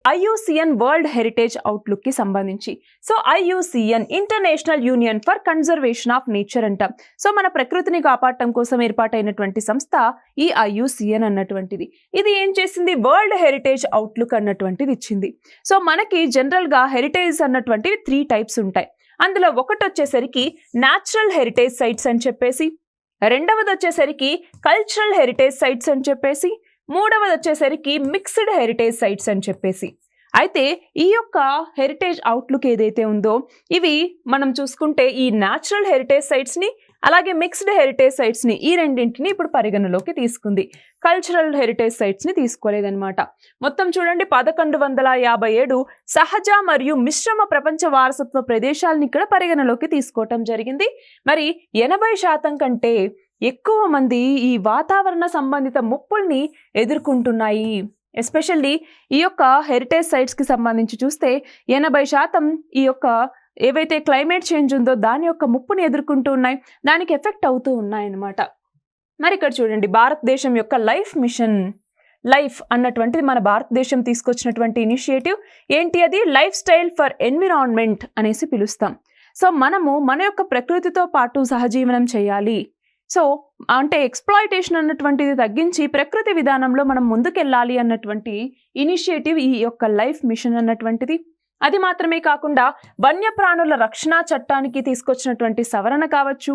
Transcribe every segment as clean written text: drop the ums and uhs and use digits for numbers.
IUCN world heritage outlook కి సంబంధించి. So IUCN international union for conservation of nature అంటాం. So మన ప్రకృతిని కాపాడటం కోసం ఏర్పాటైనటువంటి సంస్థ ఈ IUCN అన్నటువంటిది. ఇది ఏం చేసింది, వరల్డ్ హెరిటేజ్ అవుట్లుక్ అన్నటువంటిది ఇచ్చింది. సో మనకి జనరల్ గా హెరిటేజ్ అన్నటువంటివి 3 టైప్స్ ఉంటాయి. అందులో ఒకటి వచ్చేసరికి న్యాచురల్ హెరిటేజ్ సైట్స్ అని చెప్పేసి, రెండవది వచ్చేసరికి కల్చరల్ హెరిటేజ్ సైట్స్ అని చెప్పేసి, మూడవది వచ్చేసరికి మిక్స్డ్ హెరిటేజ్ సైట్స్ అని చెప్పేసి. అయితే ఈ యొక్క హెరిటేజ్ అవుట్లుక్ ఏదైతే ఉందో ఇవి మనం చూసుకుంటే ఈ న్యాచురల్ హెరిటేజ్ సైట్స్ని అలాగే మిక్స్డ్ హెరిటేజ్ సైట్స్ని ఈ రెండింటిని ఇప్పుడు పరిగణలోకి తీసుకుంది. కల్చరల్ హెరిటేజ్ సైట్స్ని తీసుకోలేదన్నమాట. మొత్తం చూడండి 1157 సహజ మరియు మిశ్రమ ప్రపంచ వారసత్వ ప్రదేశాలను ఇక్కడ పరిగణలోకి తీసుకోవటం జరిగింది. మరి 80% కంటే ఎక్కువ మంది ఈ వాతావరణ సంబంధిత ముప్పుల్ని ఎదుర్కొంటున్నాయి. ఎస్పెషల్లీ ఈ యొక్క హెరిటేజ్ సైట్స్కి సంబంధించి చూస్తే 80% ఈ యొక్క ఏవైతే క్లైమేట్ చేంజ్ ఉందో దాని యొక్క ముప్పుని ఎదుర్కొంటూ ఉన్నాయి, దానికి ఎఫెక్ట్ అవుతూ ఉన్నాయన్నమాట. మరి ఇక్కడ చూడండి భారతదేశం యొక్క లైఫ్ మిషన్, లైఫ్ అన్నటువంటిది మన భారతదేశం తీసుకొచ్చినటువంటి ఇనిషియేటివ్. ఏంటి అది, లైఫ్ స్టైల్ ఫర్ ఎన్విరాన్మెంట్ అనేసి పిలుస్తాం. సో మనము మన యొక్క ప్రకృతితో పాటు సహజీవనం చేయాలి. సో అంటే ఎక్స్ప్లాయిటేషన్ అన్నటువంటిది తగ్గించి ప్రకృతి విధానంలో మనం ముందుకెళ్ళాలి అన్నటువంటి ఇనిషియేటివ్ ఈ యొక్క లైఫ్ మిషన్ అన్నటువంటిది. అది మాత్రమే కాకుండా వన్యప్రాణుల రక్షణ చట్టానికి తీసుకొచ్చినటువంటి సవరణ కావచ్చు,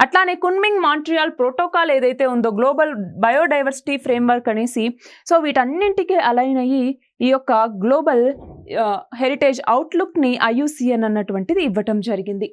అట్లానే కున్మింగ్ మాంట్రియాల్ ప్రోటోకాల్ ఏదైతే ఉందో గ్లోబల్ బయోడైవర్సిటీ ఫ్రేమ్వర్క్ అనేసి, సో వీటన్నింటికి అలైన్ అయ్యి ఈ యొక్క గ్లోబల్ హెరిటేజ్ అవుట్లుక్ని IUCN అన్నటువంటిది ఇవ్వటం జరిగింది.